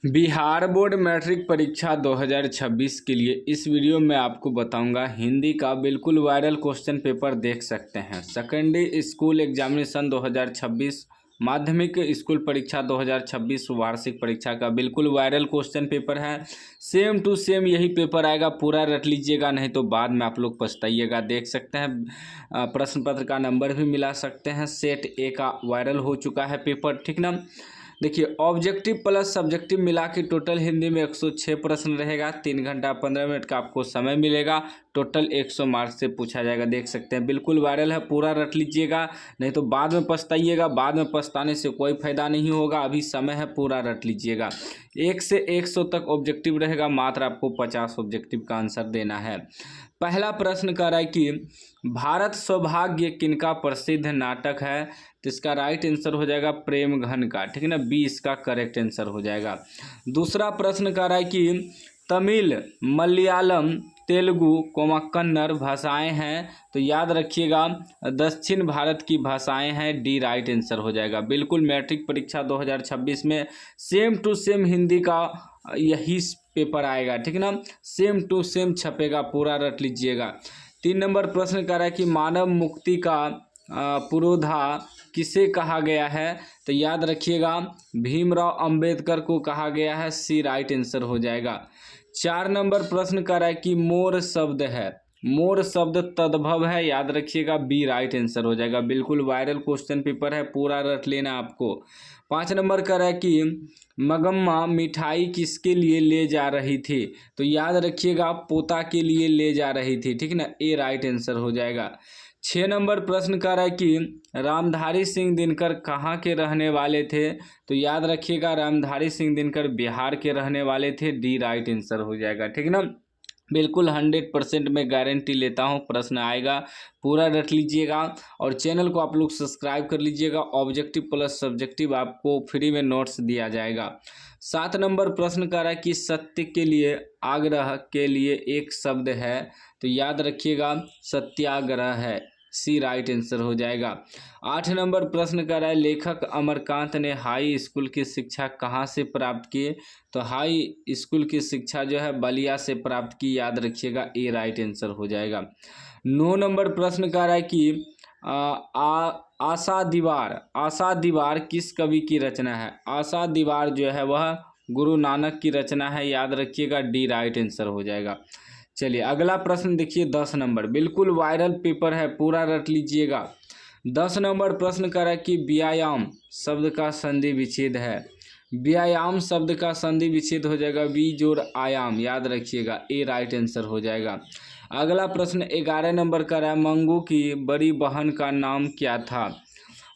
Bihar board matric परीक्षा 2026 के लिए इस वीडियो में आपको बताऊंगा हिंदी का बिल्कुल वायरल क्वेश्चन पेपर देख सकते हैं। सेकेंडरी स्कूल एग्जामिनेशन 2026 माध्यमिक स्कूल परीक्षा 2026 वार्षिक परीक्षा का बिल्कुल वायरल क्वेश्चन पेपर है। सेम टू सेम यही पेपर आएगा, पूरा रट लीजिएगा, नहीं तो बाद में आप लोग पछताइएगा। देख सकते हैं प्रश्न पत्र का नंबर भी मिला सकते हैं। सेट ए का वायरल हो चुका है पेपर, ठीक ना। देखिए ऑब्जेक्टिव प्लस सब्जेक्टिव मिला के टोटल हिंदी में 106 प्रश्न रहेगा। 3 घंटा 15 मिनट का आपको समय मिलेगा। टोटल 100 मार्क्स से पूछा जाएगा। देख सकते हैं बिल्कुल वायरल है, पूरा रट लीजिएगा, नहीं तो बाद में पछताइएगा। बाद में पछताने से कोई फायदा नहीं होगा, अभी समय है, पूरा रट लीजिएगा। 1 से 100 तक ऑब्जेक्टिव रहेगा, मात्र आपको 50 ऑब्जेक्टिव का आंसर देना है। पहला प्रश्न कह रहा है कि भारत सौभाग्य किनका प्रसिद्ध नाटक है, तो इसका राइट आंसर हो जाएगा प्रेम घन का, ठीक है ना। बी इसका करेक्ट आंसर हो जाएगा। दूसरा प्रश्न कह रहा है कि तमिल, मलयालम, तेलुगु, कन्नड़ भाषाएं हैं, तो याद रखिएगा दक्षिण भारत की भाषाएं हैं। डी राइट आंसर हो जाएगा। बिल्कुल मैट्रिक परीक्षा 2026 में सेम टू सेम हिंदी का यही पेपर आएगा, ठीक है ना। सेम टू सेम छपेगा, पूरा रट लीजिएगा। 3 नंबर प्रश्न कह रहा है कि मानव मुक्ति का पुरोधा किसे कहा गया है, तो याद रखिएगा भीमराव अंबेडकर को कहा गया है। सी राइट आंसर हो जाएगा। 4 नंबर प्रश्न कह रहा है कि मोर शब्द है, मोर शब्द तद्भव है, याद रखिएगा बी राइट आंसर हो जाएगा। बिल्कुल वायरल क्वेश्चन पेपर है, पूरा रट लेना आपको। 5 नंबर कह रहा है कि मगम्मा मिठाई किसके लिए ले जा रही थी, तो याद रखिएगा पोता के लिए ले जा रही थी, ठीक ना। ए राइट आंसर हो जाएगा। 6 नंबर प्रश्न कह रहा है कि रामधारी सिंह दिनकर कहाँ के रहने वाले थे, तो याद रखिएगा रामधारी सिंह दिनकर बिहार के रहने वाले थे। डी राइट आंसर हो जाएगा, ठीक ना। बिल्कुल 100% मैं गारंटी लेता हूँ प्रश्न आएगा, पूरा रट लीजिएगा। और चैनल को आप लोग सब्सक्राइब कर लीजिएगा। ऑब्जेक्टिव प्लस सब्जेक्टिव आपको फ्री में नोट्स दिया जाएगा। 7 नंबर प्रश्न कह रहा है कि सत्य के लिए आग्रह के लिए एक शब्द है, तो याद रखिएगा सत्याग्रह है। सी राइट आंसर हो जाएगा। 8 नंबर प्रश्न कर रहा है लेखक अमरकांत ने हाई स्कूल की शिक्षा कहाँ से प्राप्त की, तो हाई स्कूल की शिक्षा जो है बलिया से प्राप्त की, याद रखिएगा ए राइट आंसर हो जाएगा। 9 नंबर प्रश्न कह रहा है कि आशा दीवार, आशा दीवार किस कवि की रचना है, आशा दीवार जो है वह गुरु नानक की रचना है, याद रखिएगा डी राइट आंसर हो जाएगा। चलिए अगला प्रश्न देखिए 10 नंबर, बिल्कुल वायरल पेपर है, पूरा रट लीजिएगा। 10 नंबर प्रश्न करा कि व्यायाम शब्द का संधि विच्छेद है, व्यायाम शब्द का संधि विच्छेद हो जाएगा वी जोड़ आयाम, याद रखिएगा ए राइट आंसर हो जाएगा। अगला प्रश्न 11 नंबर का है मंगू की बड़ी बहन का नाम क्या था,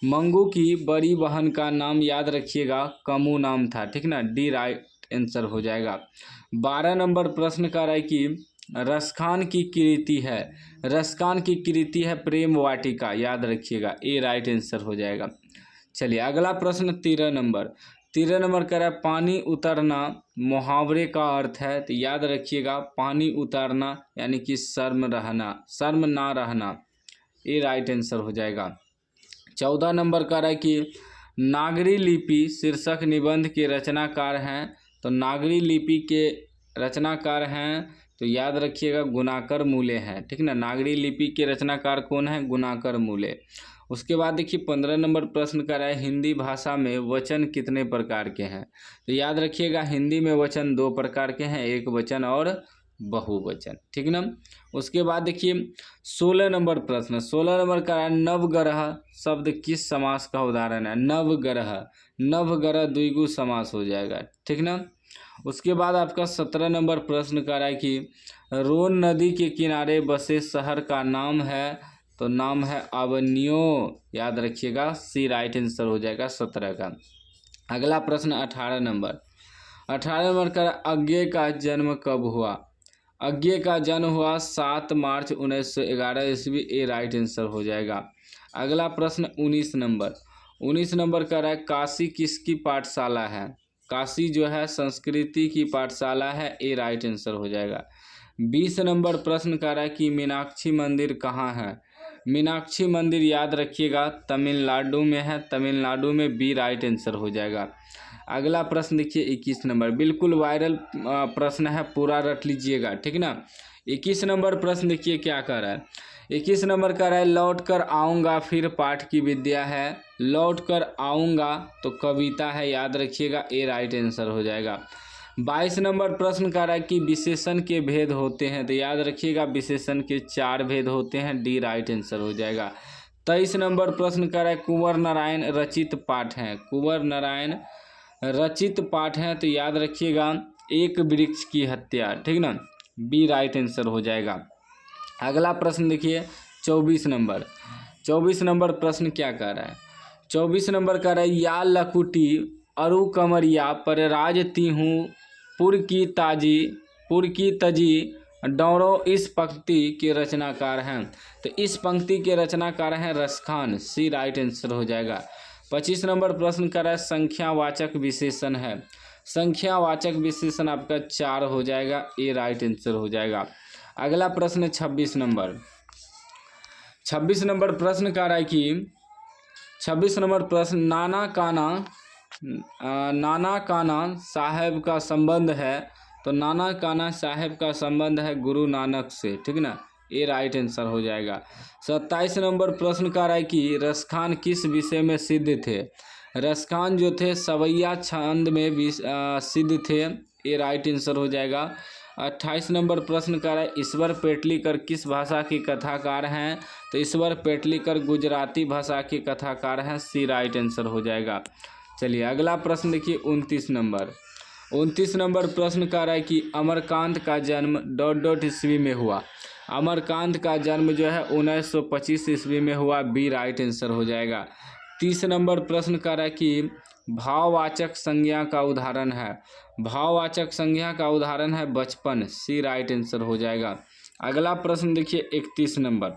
मंगू की बड़ी बहन का नाम याद रखिएगा कमू नाम था, ठीक ना। डी राइट आंसर हो जाएगा। 12 नंबर प्रश्न का है कि रसखान की कृति है, रसखान की कृति है प्रेम वाटिका, याद रखिएगा ए राइट आंसर हो जाएगा। चलिए अगला प्रश्न 13 नंबर कह रहा है पानी उतरना मुहावरे का अर्थ है, तो याद रखिएगा पानी उतारना यानी कि शर्म रहना, शर्म ना रहना, ए राइट आंसर हो जाएगा। 14 नंबर कह रहा है कि नागरी लिपि शीर्षक निबंध के रचनाकार हैं, तो नागरी लिपि के रचनाकार हैं तो याद रखिएगा गुणाकर मूले हैं, ठीक ना। नागरी लिपि के रचनाकार कौन है, गुणाकर मूले। उसके बाद देखिए 15 नंबर प्रश्न कर रहा है हिंदी भाषा में वचन कितने प्रकार के हैं, तो याद रखिएगा हिंदी में वचन 2 प्रकार के हैं, एक वचन और बहुवचन, ठीक ना। उसके बाद देखिए 16 नंबर प्रश्न, 16 नंबर का है नवग्रह शब्द किस समास का उदाहरण है, नवग्रह, नवग्रह द्विगु समास हो जाएगा, ठीक ना। उसके बाद आपका 17 नंबर प्रश्न कर रहा है कि रोन नदी के किनारे बसे शहर का नाम है, तो नाम है अवन्यो, याद रखिएगा सी राइट आंसर हो जाएगा 17 का। अगला प्रश्न 18 नंबर का अज्ञे का जन्म कब हुआ, अज्ञे का जन्म हुआ 7 मार्च 1911 ईस्वी, ए राइट आंसर हो जाएगा। अगला प्रश्न 19 नंबर का है काशी किसकी पाठशाला है, काशी जो है संस्कृति की पाठशाला है, ए राइट आंसर हो जाएगा। 20 नंबर प्रश्न कर रहा है कि मीनाक्षी मंदिर कहाँ है, मीनाक्षी मंदिर याद रखिएगा तमिलनाडु में है, तमिलनाडु में, बी राइट आंसर हो जाएगा। अगला प्रश्न देखिए 21 नंबर, बिल्कुल वायरल प्रश्न है, पूरा रट लीजिएगा, ठीक ना। 21 नंबर प्रश्न देखिए क्या कह रहा है। 21 नंबर कह रहा है लौट कर आऊँगा फिर पाठ की विद्या है। लौट कर आऊँगा तो कविता है, याद रखिएगा, ए राइट आंसर हो जाएगा। 22 नंबर प्रश्न कह रहा है कि विशेषण के भेद होते हैं, तो याद रखिएगा विशेषण के 4 भेद होते हैं, डी राइट आंसर हो जाएगा। 23 नंबर प्रश्न कह रहा है कुंवर नारायण रचित पाठ हैं। कुंवर नारायण रचित पाठ हैं, तो याद रखिएगा एक वृक्ष की हत्या, ठीक ना, बी राइट आंसर हो जाएगा। अगला प्रश्न देखिए 24 नंबर। 24 नंबर प्रश्न क्या कह रहा है। 24 नंबर कह रहा है या लकुटी अरु कमरिया पर राजती हूँ पुर की तजी डौरो, इस पंक्ति के रचनाकार हैं, तो इस पंक्ति के रचनाकार हैं रसखान, सी राइट आंसर हो जाएगा। 25 नंबर प्रश्न कर रहा है संख्यावाचक विशेषण है। संख्यावाचक विशेषण आपका 4 हो जाएगा, ए राइट आंसर हो जाएगा। अगला प्रश्न 26 नंबर। 26 नंबर प्रश्न कह रहा है कि 26 नंबर प्रश्न नाना काना साहेब का संबंध है, तो नाना काना साहेब का संबंध है गुरु नानक से, ठीक ना, ये राइट आंसर हो जाएगा। 27 नंबर प्रश्न कह रहा है कि रसखान किस विषय में सिद्ध थे। रसखान जो थे सवैया छंद में सिद्ध थे, ये राइट आंसर हो जाएगा। 28 नंबर प्रश्न कह रहा है ईश्वर पेटलीकर किस भाषा के कथाकार हैं, तो ईश्वर पेटलीकर गुजराती भाषा के कथाकार हैं, सी राइट आंसर हो जाएगा। चलिए अगला प्रश्न देखिए 29 नंबर। 29 नंबर प्रश्न कह रहा है कि अमरकांत का जन्म ... ईस्वी में हुआ। अमरकांत का जन्म जो है 1925 ईस्वी में हुआ, बी राइट आंसर हो जाएगा। 30 नंबर प्रश्न कह रहा है कि भाववाचक संज्ञा का उदाहरण है। भाववाचक संज्ञा का उदाहरण है बचपन, सी राइट आंसर हो जाएगा। अगला प्रश्न देखिए 31 नंबर।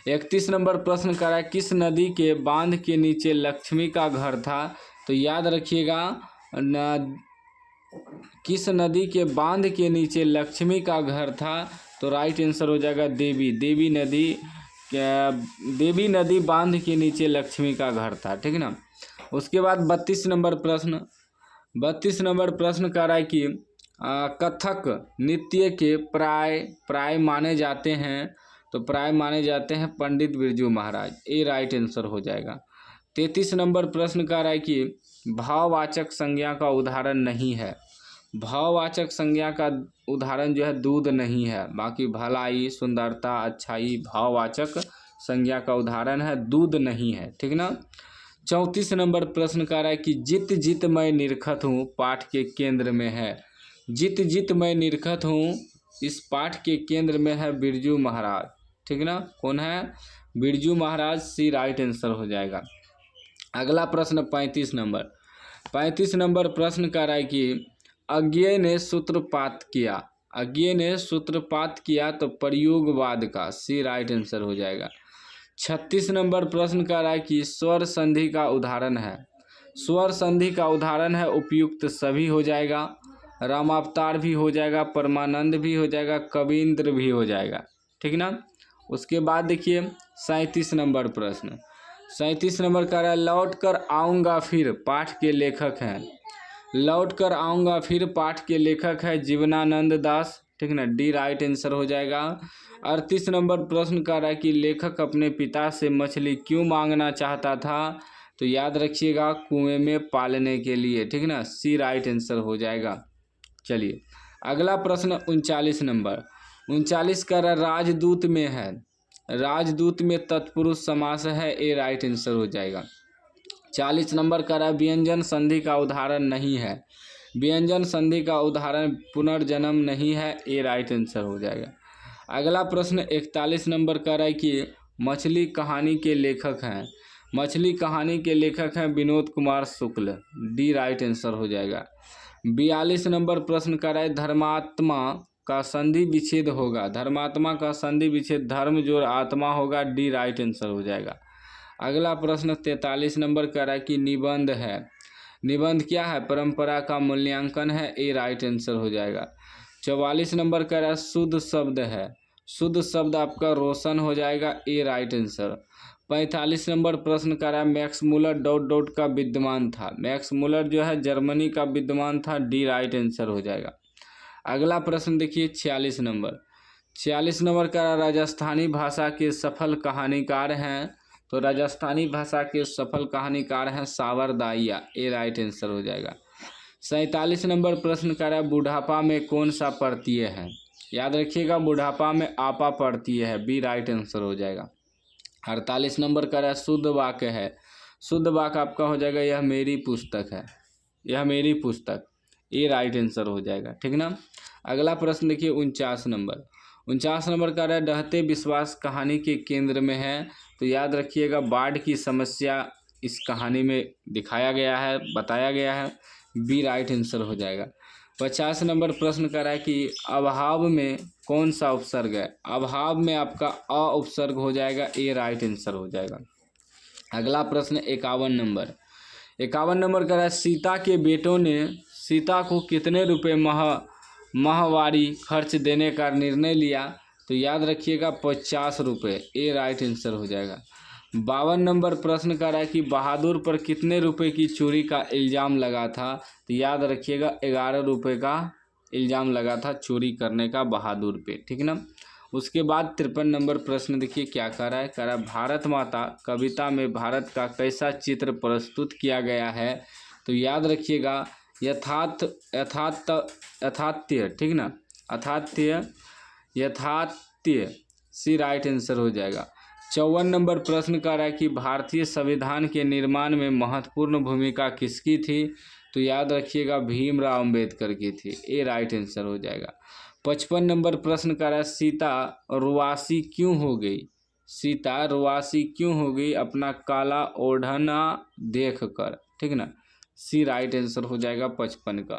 31 नंबर प्रश्न कह रहा है किस नदी के बांध के नीचे लक्ष्मी का घर था, तो याद रखिएगा किस नदी के बांध के नीचे लक्ष्मी का घर था, तो राइट आंसर हो जाएगा देवी नदी बांध के नीचे लक्ष्मी का घर था, ठीक ना। उसके बाद 32 नंबर प्रश्न। 32 नंबर प्रश्न कह रहा है कि कथक नृत्य के प्राय माने जाते हैं, तो प्राय माने जाते हैं पंडित बिरजू महाराज, ए राइट आंसर हो जाएगा। 33 नंबर प्रश्न कह रहा है कि भाववाचक संज्ञा का उदाहरण नहीं है। भाववाचक संज्ञा का उदाहरण जो है दूध नहीं है, बाकी भलाई, सुंदरता, अच्छाई भाववाचक संज्ञा का उदाहरण है, दूध नहीं है, ठीक ना। 34 नंबर प्रश्न कह रहा है कि जित जित मैं निरखत हूँ पाठ के केंद्र में है। जित जित मैं निरखत हूँ, इस पाठ के केंद्र में है बिरजू महाराज, ठीक ना, कौन है, बिरजू महाराज, सी राइट आंसर हो जाएगा। अगला प्रश्न 35 नंबर। 35 नंबर प्रश्न कह रहा है कि अज्ञेय ने सूत्रपात किया। अज्ञेय ने सूत्रपात किया तो प्रयोगवाद का, सी राइट आंसर हो जाएगा। 36 नंबर प्रश्न कह रहा है कि स्वर संधि का उदाहरण है। स्वर संधि का उदाहरण है उपयुक्त सभी हो जाएगा, रामावतार भी हो जाएगा, परमानंद भी हो जाएगा, कवींद्र भी हो जाएगा, ठीक ना। उसके बाद देखिए 37 नंबर प्रश्न। 37 नंबर कह रहा है लौट कर आऊँगा फिर पाठ के लेखक हैं। लौट कर आऊँगा फिर पाठ के लेखक है जीवनानंद दास, ठीक ना, डी राइट आंसर हो जाएगा। 38 नंबर प्रश्न कह रहा है कि लेखक अपने पिता से मछली क्यों मांगना चाहता था, तो याद रखिएगा कुएं में पालने के लिए, ठीक ना, सी राइट आंसर हो जाएगा। चलिए अगला प्रश्न 39 नंबर। 39 कह रहा है राजदूत में है। राजदूत में तत्पुरुष समास है, ए राइट आंसर हो जाएगा। 40 नंबर कह रहा है व्यंजन संधि का उदाहरण नहीं है। व्यंजन संधि का उदाहरण पुनर्जन्म नहीं है, ए राइट आंसर हो जाएगा। अगला प्रश्न 41 नंबर कह रहा है कि मछली कहानी के लेखक हैं। मछली कहानी के लेखक हैं Vinod Kumar Shukla, D right answer हो जाएगा। 42 नंबर प्रश्न कह रहा है धर्मात्मा का संधि विच्छेद होगा। धर्मात्मा का संधि विच्छेद धर्म जो आत्मा होगा, डी राइट आंसर हो जाएगा। अगला प्रश्न 43 नंबर कह रहा है कि निबंध है। निबंध क्या है, परंपरा का मूल्यांकन है, ए राइट आंसर हो जाएगा। 44 नंबर कह रहा है शुद्ध शब्द है। शुद्ध शब्द आपका रोशन हो जाएगा, ए राइट आंसर। 45 नंबर प्रश्न कर रहा है मैक्स मूलर डॉट डॉट का विद्यमान था। मैक्स मूलर जो है जर्मनी का विद्यमान था, डी राइट आंसर हो जाएगा। अगला प्रश्न देखिए 46 नंबर। 46 नंबर का राजस्थानी भाषा के सफल कहानीकार हैं, तो राजस्थानी भाषा के सफल कहानीकार हैं सावर दाहिया, ए राइट आंसर हो जाएगा। 47 नंबर प्रश्न कर रहा है बुढ़ापा में कौन सा प्रत्यय है। याद रखिएगा बुढ़ापा में आपा प्रत्यय है, बी राइट आंसर हो जाएगा। 48 नंबर का रहा शुद्ध वाक्य है। शुद्ध वाक्य आपका हो जाएगा यह मेरी पुस्तक है, यह मेरी पुस्तक, ए राइट आंसर हो जाएगा, ठीक ना। अगला प्रश्न देखिए 49 नंबर। 49 नंबर का रहा है डहते विश्वास कहानी के केंद्र में है, तो याद रखिएगा बाढ़ की समस्या इस कहानी में दिखाया गया है, बताया गया है, बी राइट आंसर हो जाएगा। 50 नंबर प्रश्न कर रहा है कि अभाव में कौन सा उपसर्ग है। अभाव में आपका अ उपसर्ग हो जाएगा, ए राइट आंसर हो जाएगा। अगला प्रश्न 51 नंबर। 51 नंबर कर रहा है सीता के बेटों ने सीता को कितने रुपए माहवारी खर्च देने का निर्णय लिया, तो याद रखिएगा 50 रुपये, ए राइट आंसर हो जाएगा। 52 नंबर प्रश्न कर रहा है कि बहादुर पर कितने रुपए की चोरी का इल्ज़ाम लगा था, तो याद रखिएगा 11 रुपये का इल्ज़ाम लगा था चोरी करने का बहादुर पे, ठीक ना। उसके बाद 53 नंबर प्रश्न देखिए क्या कर रहा है। कह रहा है भारत माता कविता में भारत का कैसा चित्र प्रस्तुत किया गया है, तो याद रखिएगा यथार्थ्य, ठीक ना, यथार्थ्य, सी राइट आंसर हो जाएगा। 54 नंबर प्रश्न कर रहा है कि भारतीय संविधान के निर्माण में महत्वपूर्ण भूमिका किसकी थी, तो याद रखिएगा भीमराव अंबेडकर की थी, ए राइट आंसर हो जाएगा। 55 नंबर प्रश्न कर रहा है सीता रुआसी क्यों हो गई। सीता रुआसी क्यों हो गई अपना काला ओढ़ना देख कर, ठीक ना, सी राइट आंसर हो जाएगा 55 का।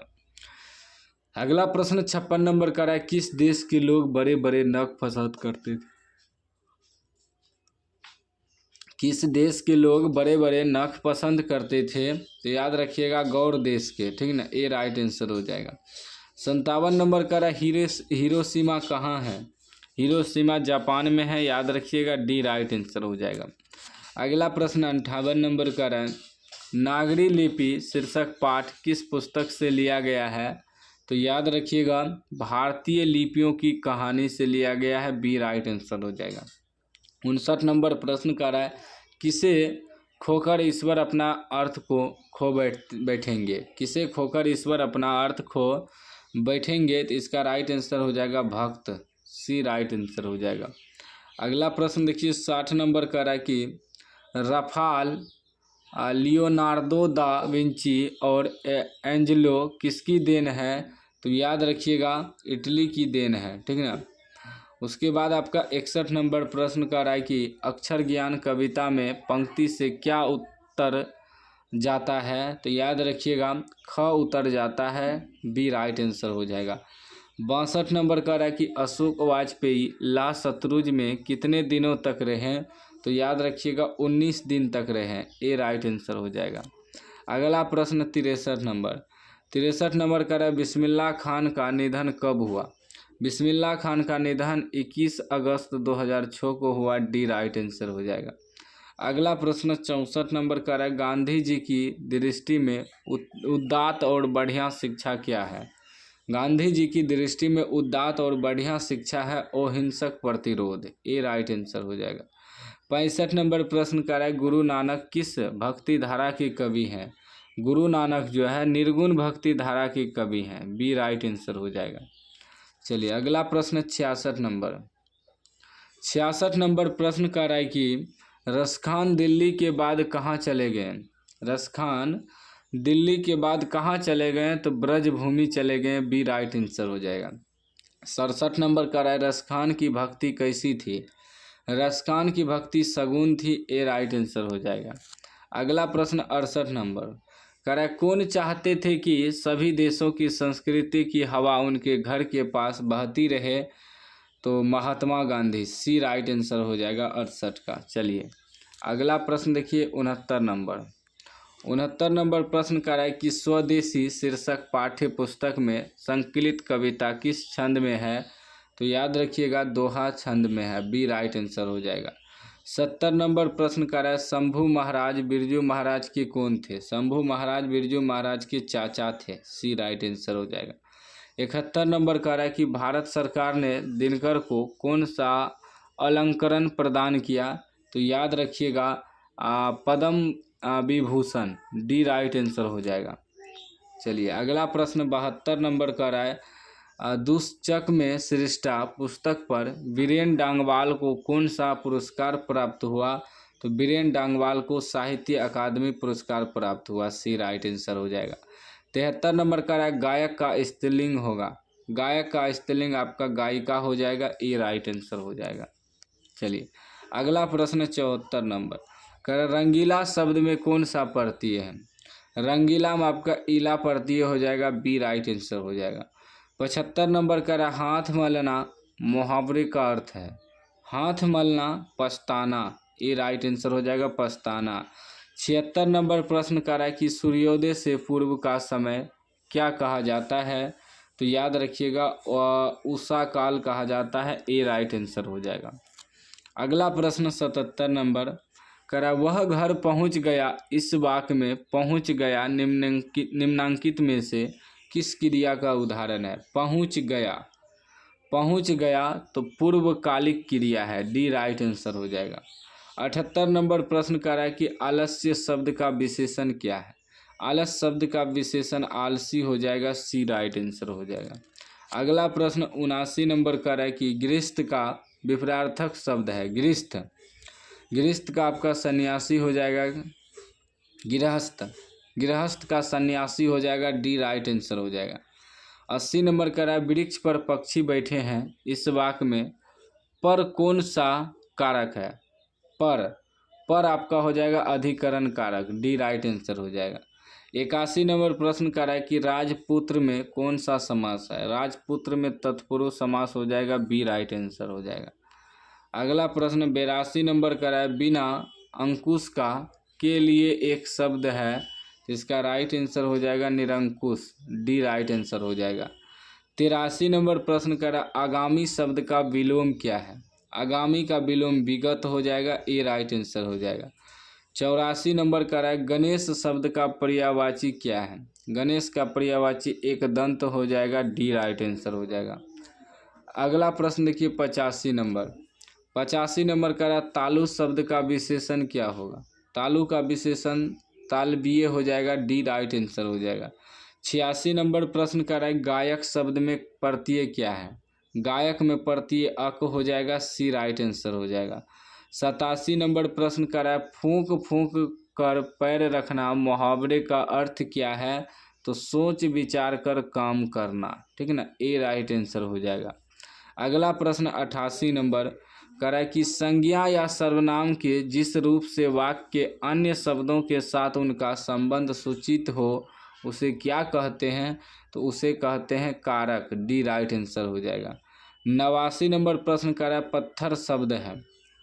अगला प्रश्न 56 नंबर का है किस देश के लोग बड़े बड़े नख पसंद करते थे। किस देश के लोग बड़े बड़े नख पसंद करते थे, तो याद रखिएगा गौर देश के, ठीक ना, ए राइट आंसर हो जाएगा। 57 नंबर का है हिरोशिमा कहाँ है। हिरोशिमा जापान में है, याद रखिएगा डी राइट आंसर हो जाएगा। अगला प्रश्न 58 नंबर का है नागरी लिपि शीर्षक पाठ किस पुस्तक से लिया गया है, तो याद रखिएगा भारतीय लिपियों की कहानी से लिया गया है, बी राइट आंसर हो जाएगा। 59 नंबर प्रश्न कर रहा है किसे खोकर ईश्वर अपना अर्थ को खो बैठेंगे। किसे खोकर ईश्वर अपना अर्थ खो बैठेंगे, तो इसका राइट आंसर हो जाएगा भक्त, सी राइट आंसर हो जाएगा। अगला प्रश्न देखिए 60 नंबर का रहा है कि राफाल लियोनार्दो दा विंची और एंजेलो किसकी देन है, तो याद रखिएगा इटली की देन है, ठीक ना। उसके बाद आपका 61 नंबर प्रश्न का रहा है कि अक्षर ज्ञान कविता में पंक्ति से क्या उत्तर जाता है, तो याद रखिएगा ख उतर जाता है, बी राइट आंसर हो जाएगा। 62 नंबर का रहा है कि अशोक वाजपेयी ला शत्रुंज में कितने दिनों तक रहे, तो याद रखिएगा 19 दिन तक रहे, ए राइट आंसर हो जाएगा। अगला प्रश्न 63 नंबर का रहा है बिस्मिल्लाह खान का निधन कब हुआ। बिस्मिल्लाह खान का निधन 21 अगस्त 2006 को हुआ, डी राइट आंसर हो जाएगा। अगला प्रश्न 64 नंबर का है गांधी जी की दृष्टि में उदात्त और बढ़िया शिक्षा क्या है। गांधी जी की दृष्टि में उदात्त और बढ़िया शिक्षा है अहिंसक प्रतिरोध, ए राइट आंसर हो जाएगा। 65 नंबर प्रश्न का है गुरु नानक किस भक्ति धारा के कवि हैं। गुरु नानक जो है निर्गुण भक्ति धारा के कवि हैं, बी राइट आंसर हो जाएगा। चलिए अगला प्रश्न 66 नंबर प्रश्न का है कि रसखान दिल्ली के बाद कहाँ चले गए। रसखान दिल्ली के बाद कहाँ चले गए, तो ब्रजभूमि चले गए, बी राइट आंसर हो जाएगा। 67 नंबर का है रसखान की भक्ति कैसी थी। रसखान की भक्ति सगुन थी, ए राइट आंसर हो जाएगा। अगला प्रश्न 68 नंबर कह रहा है कौन चाहते थे कि सभी देशों की संस्कृति की हवा उनके घर के पास बहती रहे, तो महात्मा गांधी, सी राइट आंसर हो जाएगा 68 का। चलिए अगला प्रश्न देखिए 69 नंबर प्रश्न कह रहा है कि स्वदेशी शीर्षक पाठ्य पुस्तक में संकलित कविता किस छंद में है, तो याद रखिएगा दोहा छंद में है, बी राइट आंसर हो जाएगा। 70 नंबर प्रश्न कर रहा है शंभू महाराज बिरजू महाराज के कौन थे? शंभू महाराज बिरजू महाराज के चाचा थे, सी राइट आंसर हो जाएगा। 71 नंबर कह रहा है कि भारत सरकार ने दिनकर को कौन सा अलंकरण प्रदान किया? तो याद रखिएगा Padma Vibhushan, D right answer हो जाएगा। चलिए अगला प्रश्न 72 नंबर कह रहा है दुष्चक में सृष्टा पुस्तक पर बीरेन डांगवाल को कौन सा पुरस्कार प्राप्त हुआ? तो बीरेन डांगवाल को साहित्य अकादमी पुरस्कार प्राप्त हुआ, सी राइट आंसर हो जाएगा। 73 नंबर का है गायक का स्त्रीलिंग होगा, गायक का स्त्रीलिंग आपका गायिका हो जाएगा, ए राइट आंसर हो जाएगा। चलिए अगला प्रश्न 74 नंबर कर रंगीला शब्द में कौन सा प्रत्यय है? रंगीला में आपका ईला प्रत्यय हो जाएगा, बी राइट आंसर हो जाएगा। 75 नंबर का रहा हाथ मलना मुहावरे का अर्थ है, हाथ मलना पछताना, ये राइट आंसर हो जाएगा पछताना। 76 नंबर प्रश्न का रहा है कि सूर्योदय से पूर्व का समय क्या कहा जाता है? तो याद रखिएगा उषा काल कहा जाता है, ए राइट आंसर हो जाएगा। अगला प्रश्न 77 नंबर करा वह घर पहुंच गया, इस वाक्य में पहुंच गया निम्नांकित में से किस क्रिया का उदाहरण है? पहुंच गया, पहुंच गया तो पूर्वकालिक क्रिया है, डी राइट आंसर हो जाएगा। 78 नंबर प्रश्न कर रहा है कि आलस्य शब्द का विशेषण क्या है? आलस्य शब्द का विशेषण आलसी हो जाएगा, सी राइट आंसर हो जाएगा। अगला प्रश्न 79 नंबर कर रहा है कि गृहस्थ का विपरीतार्थक शब्द है, गृहस्थ, गृहस्थ का आपका सन्यासी हो जाएगा, गृहस्थ, गृहस्थ का सन्यासी हो जाएगा, डी राइट आंसर हो जाएगा। 80 नंबर का है वृक्ष पर पक्षी बैठे हैं, इस वाक्य में पर कौन सा कारक है? पर आपका हो जाएगा अधिकरण कारक, डी राइट आंसर हो जाएगा। 81 नंबर प्रश्न कर रहा है कि राजपुत्र में कौन सा समास है? राजपुत्र में तत्पुरुष समास हो जाएगा, बी राइट आंसर हो जाएगा। अगला प्रश्न 82 नंबर का है बिना अंकुश का के लिए एक शब्द है, इसका राइट आंसर हो जाएगा निरंकुश, डी राइट आंसर हो जाएगा। 83 नंबर प्रश्न कर रहा आगामी शब्द का विलोम क्या है? आगामी का विलोम विगत हो जाएगा, ए राइट आंसर हो जाएगा। 84 नंबर का है गणेश शब्द का पर्यायवाची क्या है? गणेश का पर्यायवाची एक दंत हो जाएगा, डी राइट आंसर हो जाएगा। अगला प्रश्न देखिए 85 नंबर, 85 नंबर का है तालु शब्द का विशेषण क्या होगा? तालु का विशेषण तालबीय हो जाएगा, डी राइट आंसर हो जाएगा। 86 नंबर प्रश्न का है गायक शब्द में प्रत्यय क्या है? गायक में प्रत्यय अक हो जाएगा, सी राइट आंसर हो जाएगा। 87 नंबर प्रश्न का है फूंक फूंक कर पैर रखना मुहावरे का अर्थ क्या है? तो सोच विचार कर काम करना, ठीक है ना, ए राइट आंसर हो जाएगा। अगला प्रश्न 88 नंबर करा कि संज्ञा या सर्वनाम के जिस रूप से वाक्य के अन्य शब्दों के साथ उनका संबंध सूचित हो उसे क्या कहते हैं? तो उसे कहते हैं कारक, डी राइट आंसर हो जाएगा। 89 नंबर प्रश्न करा पत्थर शब्द है,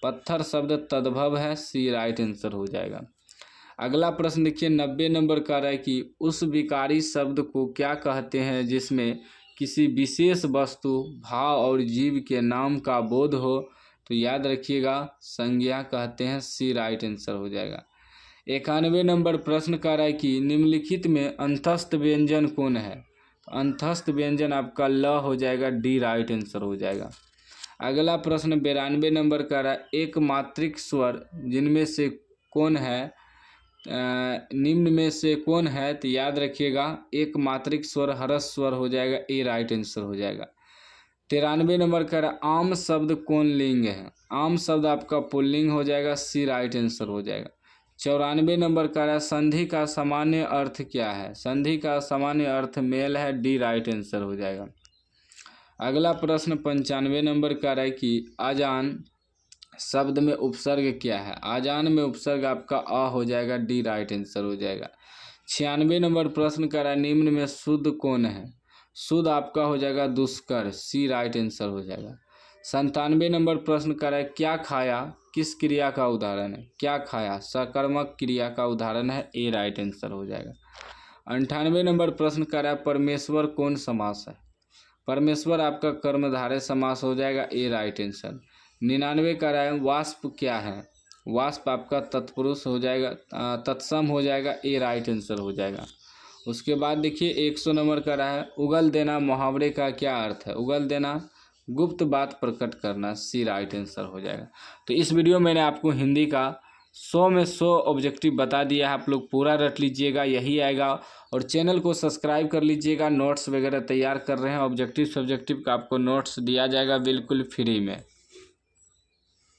पत्थर शब्द तद्भव है, सी राइट आंसर हो जाएगा। अगला प्रश्न देखिए 90 नंबर का है कि उस विकारी शब्द को क्या कहते हैं जिसमें किसी विशेष वस्तु भाव और जीव के नाम का बोध हो? तो याद रखिएगा संज्ञा कहते हैं, सी राइट आंसर हो जाएगा। 91 नंबर प्रश्न का है कि निम्नलिखित में अंतस्थ व्यंजन कौन है? अंतस्थ व्यंजन आपका ल हो जाएगा, डी राइट आंसर हो जाएगा। अगला प्रश्न 92 नंबर का है एक मात्रिक स्वर जिनमें से कौन है, निम्न में से कौन है? तो याद रखिएगा एक मात्रिक स्वर ह्रस्व स्वर हो जाएगा, ए राइट आंसर हो जाएगा। 93 नंबर का आम शब्द कौन लिंग है? आम शब्द आपका पुल्लिंग हो जाएगा, सी राइट आंसर हो जाएगा। 94 नंबर का संधि का सामान्य अर्थ क्या है? संधि का सामान्य अर्थ मेल है, डी राइट आंसर हो जाएगा। अगला प्रश्न 95 नंबर का है कि आजान शब्द में उपसर्ग क्या है? आजान में उपसर्ग आपका अ हो जाएगा, डी राइट आंसर हो जाएगा। 96 नंबर प्रश्न का है निम्न में शुद्ध कौन है? शुद्ध आपका हो जाएगा दुष्कर, सी राइट आंसर हो जाएगा। 97 नंबर प्रश्न का है क्या खाया किस क्रिया का उदाहरण है? क्या खाया सकर्मक क्रिया का उदाहरण है, ए राइट आंसर हो जाएगा। 98 नंबर प्रश्न का है परमेश्वर कौन समास है? परमेश्वर आपका कर्मधारय समास हो जाएगा, ए राइट आंसर। 99 का है वाष्प क्या है? वाष्प आपका तत्पुरुष हो जाएगा, तत्सम हो जाएगा, ए राइट आंसर हो जाएगा। उसके बाद देखिए 100 नंबर का रहा है, उगल देना मुहावरे का क्या अर्थ है? उगल देना गुप्त बात प्रकट करना, सी राइट आंसर हो जाएगा। तो इस वीडियो में मैंने आपको हिंदी का 100 में 100 ऑब्जेक्टिव बता दिया है, आप लोग पूरा रट लीजिएगा, यही आएगा। और चैनल को सब्सक्राइब कर लीजिएगा। नोट्स वगैरह तैयार कर रहे हैं, ऑब्जेक्टिव सब्जेक्टिव का आपको नोट्स दिया जाएगा बिल्कुल फ्री में।